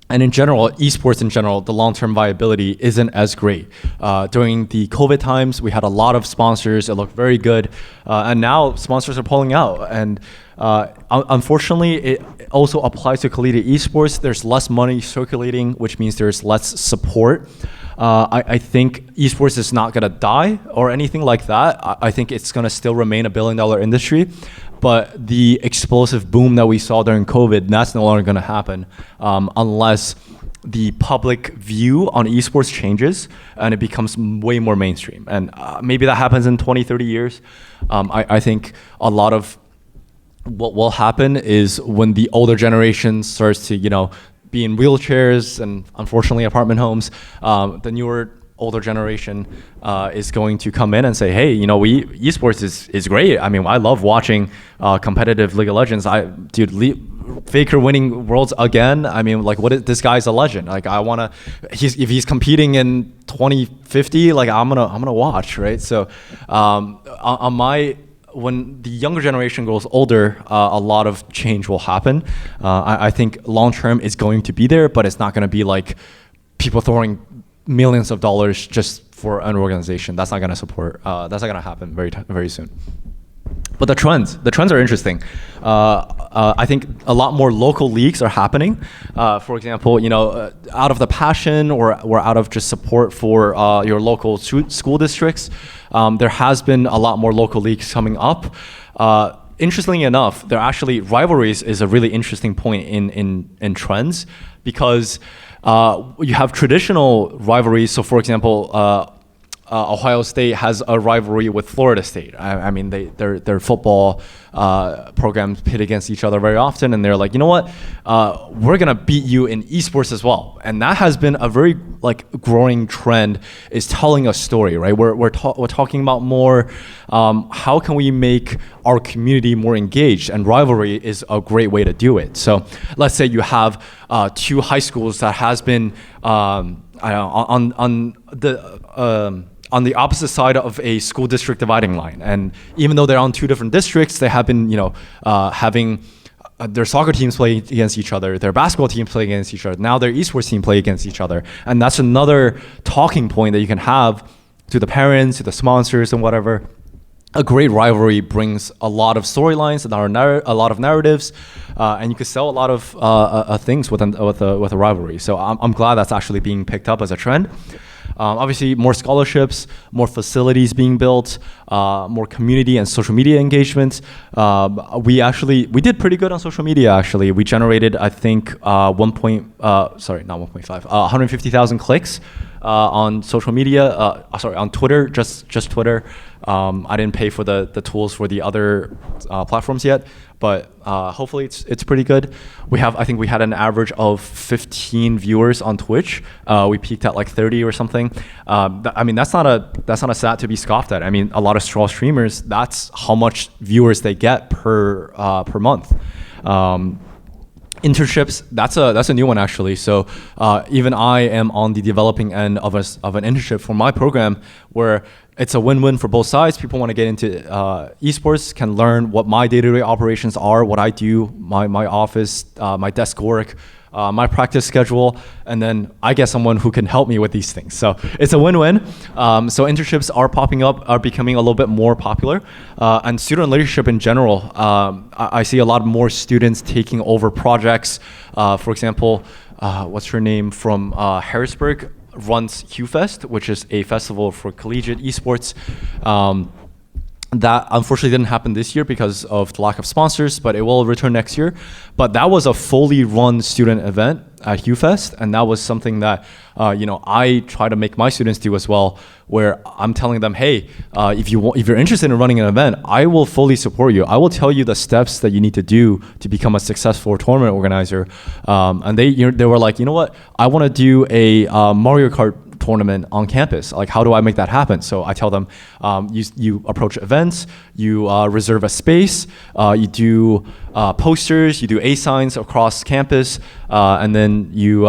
And in general, esports in general, the long-term viability isn't as great. During the COVID times, we had a lot of sponsors, it looked very good, and now sponsors are pulling out. And unfortunately, it also applies to collegiate esports. There's less money circulating, which means there's less support. I think esports is not gonna die or anything like that. I think it's gonna still remain a billion-dollar industry. But the explosive boom that we saw during COVID, that's no longer gonna happen unless the public view on esports changes and it becomes way more mainstream. And maybe that happens in 20, 30 years. I think a lot of what will happen is when the older generation starts to, be in wheelchairs and unfortunately apartment homes, the newer older generation is going to come in and say, hey, esports is great. I mean, I love watching competitive League of Legends. Faker winning worlds again. I mean, this guy's a legend. Like if he's competing in 2050, I'm gonna watch, right? So when the younger generation grows older, a lot of change will happen. I think long term it's going to be there, but it's not going to be like people throwing millions of dollars just for an organization. That's not going to support. That's not going to happen very soon. But the trends are interesting. I think a lot more local leagues are happening. For example, out of the passion or out of just support for your local school districts, there has been a lot more local leagues coming up. Interestingly enough, rivalries is a really interesting point in trends, because you have traditional rivalries. So for example, Ohio State has a rivalry with Florida State. I mean, their football programs pit against each other very often, and they're like, you know what, we're gonna beat you in esports as well. And that has been a very growing trend, is telling a story, right? We're talking about more how can we make our community more engaged, and rivalry is a great way to do it. So let's say you have 2 high schools that has been on the opposite side of a school district dividing line, and even though they're on 2 different districts, they have been having their soccer teams play against each other, their basketball teams play against each other, now their esports team play against each other. And that's another talking point that you can have to the parents, to the sponsors and whatever. a great rivalry brings a lot of storylines and a lot of narratives, and you could sell a lot of things with a rivalry. So I'm glad that's actually being picked up as a trend. Obviously, more scholarships, more facilities being built, more community and social media engagement. We did pretty good on social media. Actually, we generated, I think, 150,000 clicks on social media. On Twitter, just Twitter. I didn't pay for the tools for the other platforms yet, but hopefully it's pretty good. I think we had an average of 15 viewers on Twitch. We peaked at like 30 or something. I mean, that's not a stat to be scoffed at. I mean, a lot of straw streamers, that's how much viewers they get per month. Internships, that's a new one actually. So even I am on the developing end of an internship for my program, where it's a win-win for both sides. People want to get into esports, can learn what my day-to-day operations are, what I do, my office, my desk work, my practice schedule, and then I get someone who can help me with these things. So it's a win-win. So internships are popping up, are becoming a little bit more popular. And student leadership in general, I see a lot more students taking over projects. For example, what's her name from Harrisburg runs QFest, which is a festival for collegiate esports. That unfortunately didn't happen this year because of the lack of sponsors, but it will return next year. But that was a fully run student event at QFest, and that was something that I try to make my students do as well, where I'm telling them, hey, if you're interested in running an event, I will fully support you. I will tell you the steps that you need to do to become a successful tournament organizer. And they were like, you know what, I want to do a Mario Kart tournament on campus. Like, how do I make that happen? So I tell them, you approach events, you reserve a space, you do posters, you do A signs across campus, and then you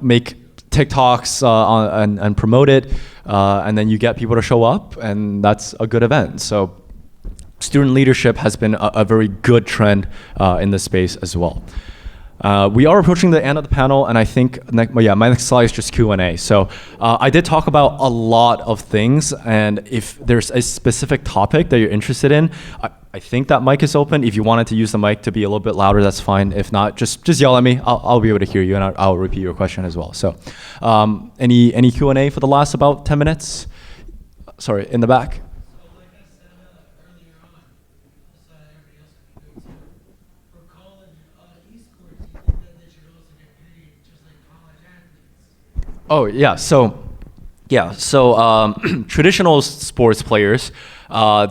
make TikToks and promote it, and then you get people to show up, and that's a good event. So student leadership has been a very good trend in this space as well. We are approaching the end of the panel, and I think my next slide is just Q&A. So I did talk about a lot of things, and if there's a specific topic that you're interested in, I think that mic is open. If you wanted to use the mic to be a little bit louder, that's fine. If not, just yell at me. I'll be able to hear you, and I'll repeat your question as well. So any Q&A for the last about 10 minutes? Sorry, in the back. Oh yeah, so traditional sports players,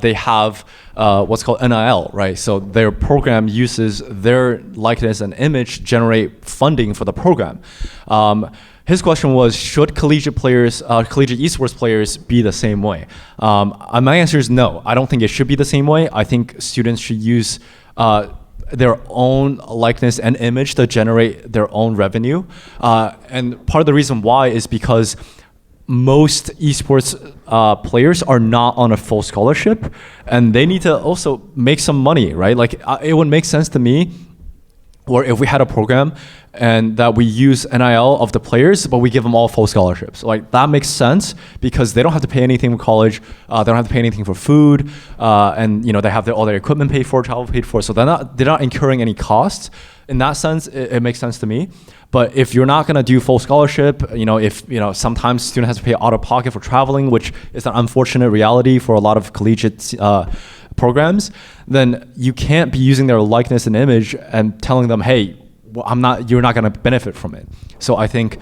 they have what's called NIL, right? So their program uses their likeness and image to generate funding for the program. His question was, should collegiate esports players be the same way? My answer is no. I don't think it should be the same way. I think students should use their own likeness and image to generate their own revenue. And part of the reason why is because most esports players are not on a full scholarship, and they need to also make some money, right? Like it would make sense to me, or if we had a program and that we use NIL of the players, but we give them all full scholarships. Like that makes sense because they don't have to pay anything for college. They don't have to pay anything for food, and they have all their equipment paid for, travel paid for. So they're not incurring any costs. In that sense, it makes sense to me. But if you're not gonna do full scholarship, if sometimes student has to pay out of pocket for traveling, which is an unfortunate reality for a lot of collegiate programs, then you can't be using their likeness and image and telling them, hey, you're not gonna benefit from it. So I think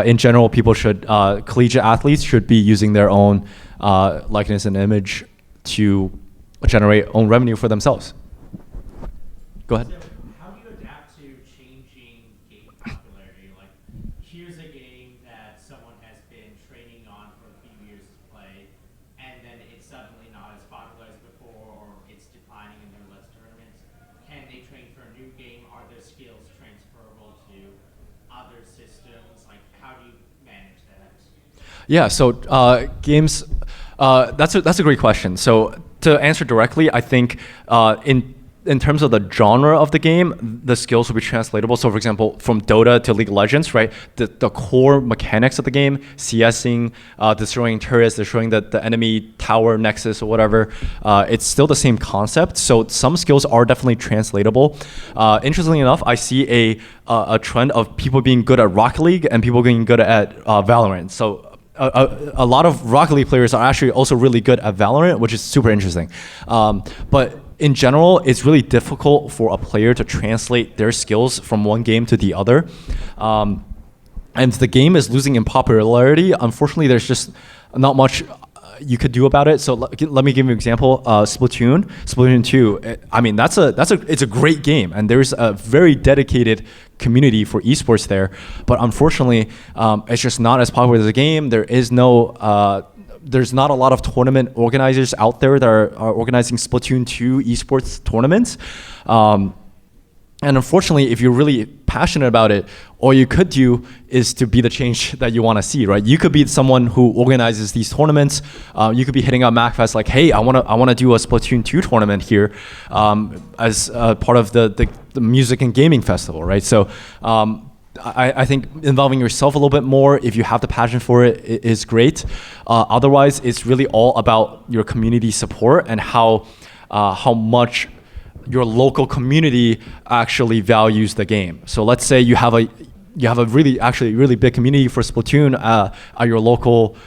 in general, collegiate athletes should be using their own likeness and image to generate own revenue for themselves. Go ahead. How do you adapt to changing game popularity? Like, here's a game that someone has been training on for a few years to play, and then it's suddenly not as popular as before, or it's declining and there are less tournaments. Can they train for a new game? Are their skills transferable to other systems? Like, how do you manage that? Yeah, so that's a great question. So to answer directly, I think in terms of the genre of the game, the skills will be translatable. So for example, from Dota to League of Legends, right? The core mechanics of the game, CSing, destroying turrets, destroying the enemy tower nexus or whatever, it's still the same concept. So some skills are definitely translatable. Interestingly enough, I see a trend of people being good at Rocket League and people being good at Valorant. So a lot of Rocket League players are actually also really good at Valorant, which is super interesting. But in general, it's really difficult for a player to translate their skills from one game to the other. And the game is losing in popularity. Unfortunately, there's just not much you could do about it. So let me give you an example. Splatoon 2. I mean, it's a great game, and there's a very dedicated community for esports there. But unfortunately, it's just not as popular as a game. There's not a lot of tournament organizers out there that are organizing Splatoon 2 esports tournaments. And unfortunately, if you're really passionate about it, all you could do is to be the change that you want to see, right? You could be someone who organizes these tournaments. You could be hitting up MAGFest like, hey, I want to do a Splatoon 2 tournament here as part of the music and gaming festival, right? So I think involving yourself a little bit more, if you have the passion for it, is great. Otherwise, it's really all about your community support and how much your local community actually values the game. So let's say you have a really big community for Splatoon at your local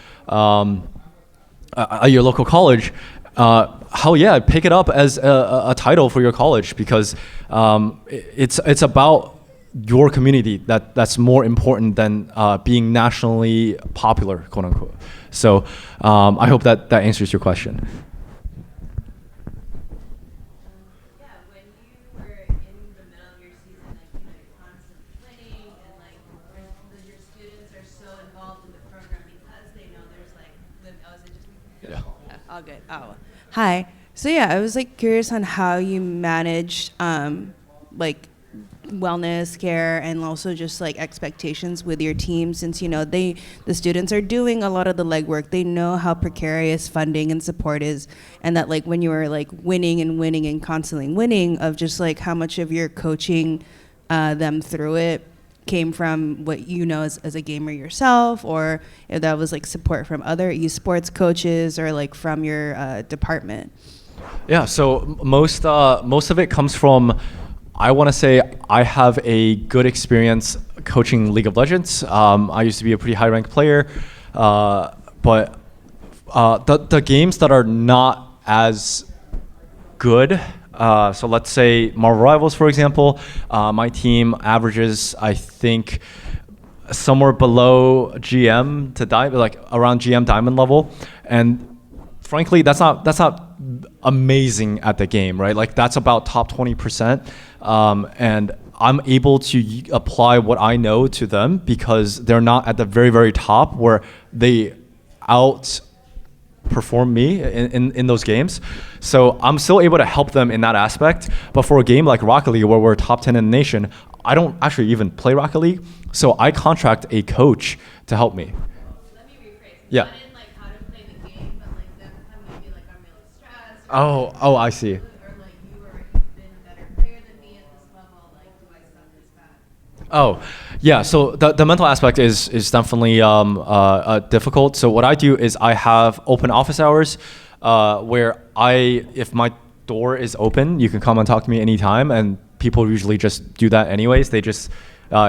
college. Hell yeah, pick it up as a title for your college, because it's about your community that's more important than being nationally popular, quote unquote. So I hope that answers your question. All good. Oh, hi. So yeah, I was like curious on how you managed like wellness care and also just like expectations with your team, since the students are doing a lot of the legwork. They know how precarious funding and support is, and that like when you were like winning and constantly winning, of just like how much of your coaching them through it came from what as a gamer yourself, or if that was like support from other esports coaches or like from your department. Yeah, so most of it comes from, I want to say I have a good experience coaching League of Legends. I used to be a pretty high ranked player, but the games that are not as good, so let's say Marvel Rivals, for example, my team averages, I think, somewhere below GM to Diamond, like around GM Diamond level. And frankly, that's not amazing at the game, right? Like that's about top 20%. And I'm able to apply what I know to them because they're not at the very, very top where they outperform me in those games. So I'm still able to help them in that aspect. But for a game like Rocket League, where we're top 10 in the nation, I don't actually even play Rocket League. So I contract a coach to help me. Let me rephrase. Yeah. Not in like how to play the game, but like them coming to be like, I'm really stressed. Oh, I see. Or like you've been a better player than me at this level. Like, do I suck this bad? Oh, yeah. So the mental aspect is definitely difficult. So what I do is I have open office hours where if my door is open, you can come and talk to me anytime. And people usually just do that anyways. They just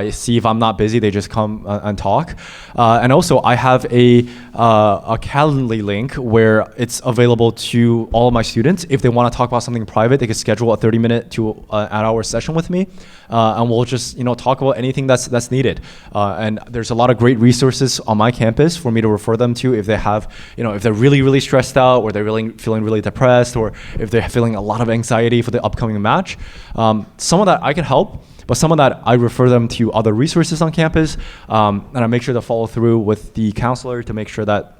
see if I'm not busy, they just come and talk. And also I have a Calendly link where it's available to all of my students. If they want to talk about something private, they can schedule a 30-minute to an hour session with me. And we'll just talk about anything that's needed. And there's a lot of great resources on my campus for me to refer them to if they have, if they're really, really stressed out, or they're really feeling really depressed, or if they're feeling a lot of anxiety for the upcoming match. Some of that I can help. But some of that, I refer them to other resources on campus, and I make sure to follow through with the counselor to make sure that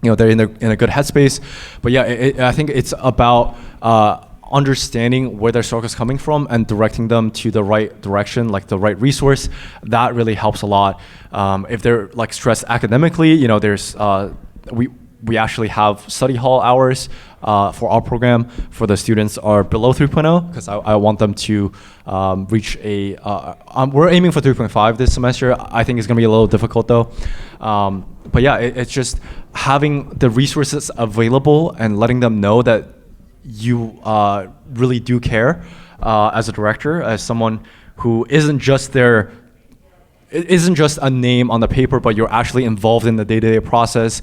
they're in a good headspace. But yeah, I think it's about understanding where their struggle is coming from and directing them to the right direction, like the right resource. That really helps a lot. If they're like stressed academically, there's we actually have study hall hours for our program for the students are below 3.0 because I want them to reach a. We're aiming for 3.5 this semester. I think it's going to be a little difficult though. But yeah, it's just having the resources available and letting them know that you really do care as a director, as someone who isn't just there. It isn't just a name on the paper, but you're actually involved in the day-to-day process.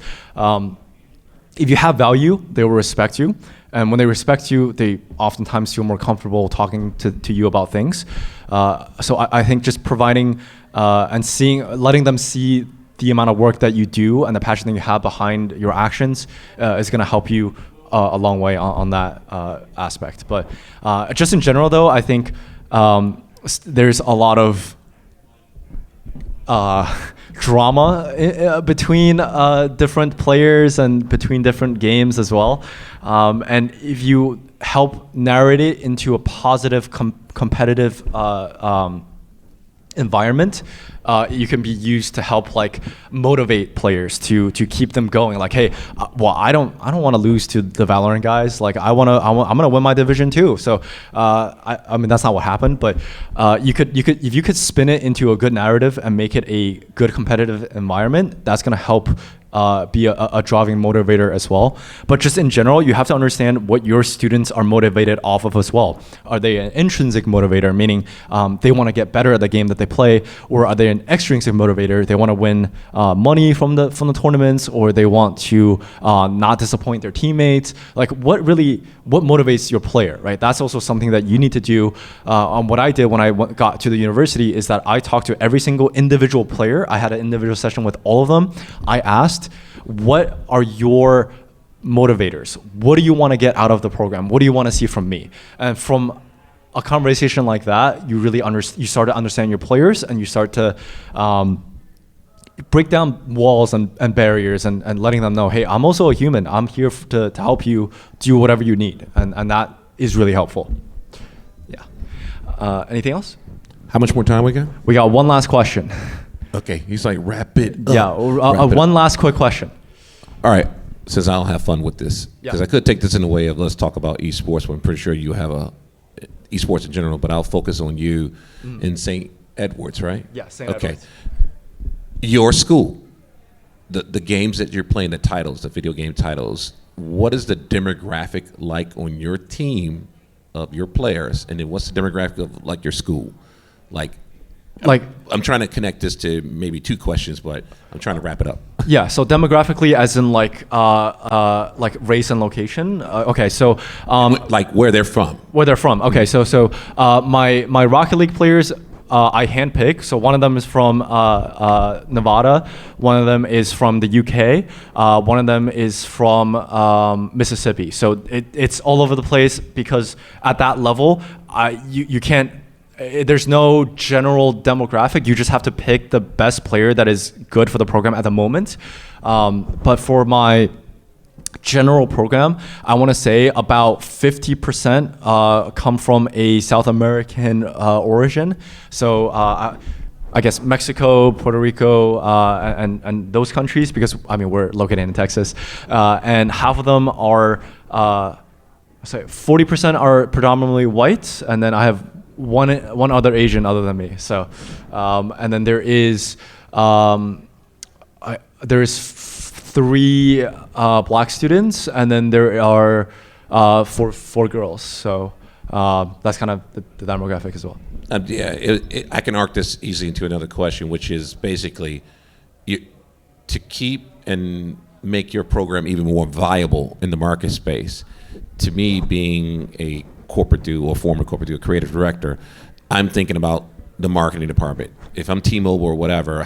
If you have value, they will respect you. And when they respect you, they oftentimes feel more comfortable talking to you about things. So I think just providing and letting them see the amount of work that you do and the passion that you have behind your actions is going to help you a long way on that aspect. But just in general, though, I think there's a lot of drama between different players and between different games as well. And if you help narrate it into a positive competitive environment, you can be used to help like motivate players to keep them going. Like, hey, well, I don't want to lose to the Valorant guys. Like, I'm gonna win my division too. So, I mean, that's not what happened, but if you could spin it into a good narrative and make it a good competitive environment, that's gonna help be a driving motivator as well. But just in general, you have to understand what your students are motivated off of as well. Are they an intrinsic motivator, meaning they want to get better at the game that they play, or are they an extrinsic motivator? They want to win money from the tournaments, or they want to not disappoint their teammates. Like, what motivates your player, right? That's also something that you need to do. What I did when I got to the university is that I talked to every single individual player. I had an individual session with all of them. I asked, what are your motivators? What do you want to get out of the program? What do you want to see from me? And from a conversation like that, you really you start to understand your players, and you start to break down walls and barriers, and letting them know, hey, I'm also a human. I'm here to help you do whatever you need, and that is really helpful. Yeah. Anything else? How much more time we got? We got one last question. Okay, he's like, wrap it up. Yeah, one last quick question. All right, since I'll have fun with this, because Yeah. I could take this in the way of let's talk about esports, but I'm pretty sure you have esports in general, but I'll focus on you in St. Edwards, right? Yeah, St. Okay. Edwards. Your school, the games that you're playing, the titles, the video game titles, what is the demographic like on your team of your players, and then what's the demographic of like your school? Like I'm trying to connect this to maybe two questions, but I'm trying to wrap it up. Yeah, so demographically, as in like race and location. Okay, so Like where they're from. where they're from. Okay, so my Rocket League players, I handpick. So one of them is from Nevada, one of them is from the UK, one of them is from Mississippi. So it's all over the place, because at that level, you can't. There's no general demographic. You just have to pick the best player that is good for the program at the moment. But for my general program, I want to say about 50% come from a South American origin. So I guess Mexico, Puerto Rico, and those countries, because I mean we're located in Texas, and half of them are, 40% are predominantly white, and then I have one other Asian other than me. So, and then there is three black students, and then there are four girls. So that's kind of the demographic as well. I can arc this easily into another question, which is basically to keep and make your program even more viable in the market space. To me, being a corporate dude or former corporate dude, creative director, I'm thinking about the marketing department. If I'm T-Mobile or whatever,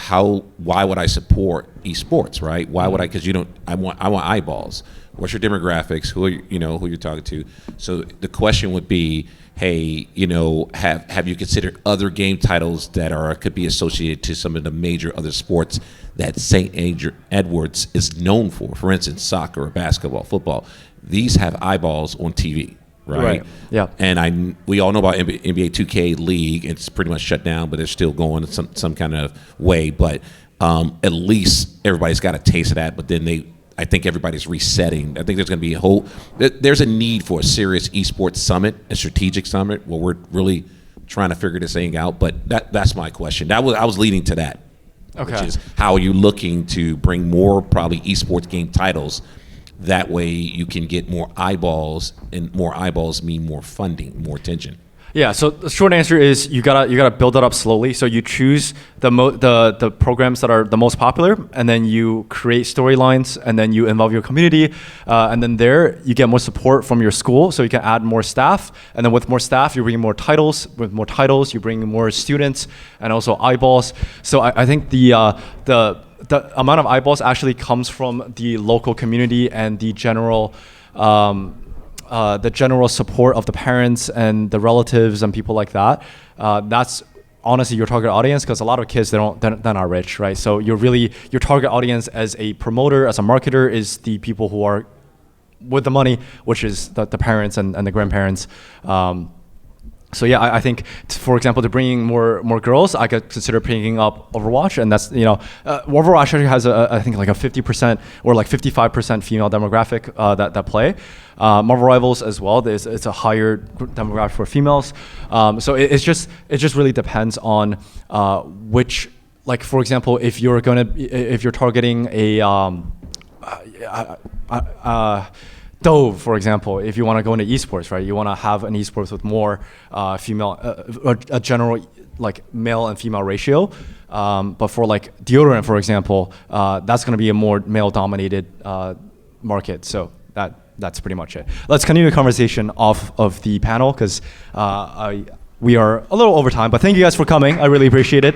why would I support esports, right? Why would I? Because I want eyeballs. What's your demographics? Who you're talking to? So the question would be, hey, have you considered other game titles that could be associated to some of the major other sports that St. Edwards is known for? For instance, soccer or basketball, football. These have eyeballs on TV. Right. Yeah. And we all know about NBA 2K League. It's pretty much shut down, but they're still going some kind of way. But at least everybody's got a taste of that. But then I think everybody's resetting. I think there's going to be there's a need for a serious esports summit, a strategic summit, where we're really trying to figure this thing out. But that's my question. I was leading to that, Okay. which is how are you looking to bring more probably esports game titles? That way you can get more eyeballs, and more eyeballs mean more funding, more attention. Yeah, so the short answer is you gotta build it up slowly. So you choose the programs that are the most popular, and then you create storylines, and then you involve your community, and then there you get more support from your school, so you can add more staff, and then with more staff you bring more titles. With more titles you bring more students and also eyeballs. So I think the amount of eyeballs actually comes from the local community and the general support of the parents and the relatives and people like that. That's honestly your target audience, because a lot of kids they're not rich, right? So your target audience as a promoter, as a marketer, is the people who are with the money, which is the parents and the grandparents. So yeah, I think, for example, to bringing more girls, I could consider picking up Overwatch, and that's Overwatch actually has I think like a 50% or like 55% female demographic that play. Marvel Rivals as well. It's a higher demographic for females. So it just really depends on which, like for example, if you're targeting a Dove, for example, if you want to go into esports, right? You want to have an esports with more female, a general like male and female ratio. But for like deodorant, for example, that's going to be a more male-dominated market. So that's pretty much it. Let's continue the conversation off of the panel, because we are a little over time. But thank you guys for coming. I really appreciate it.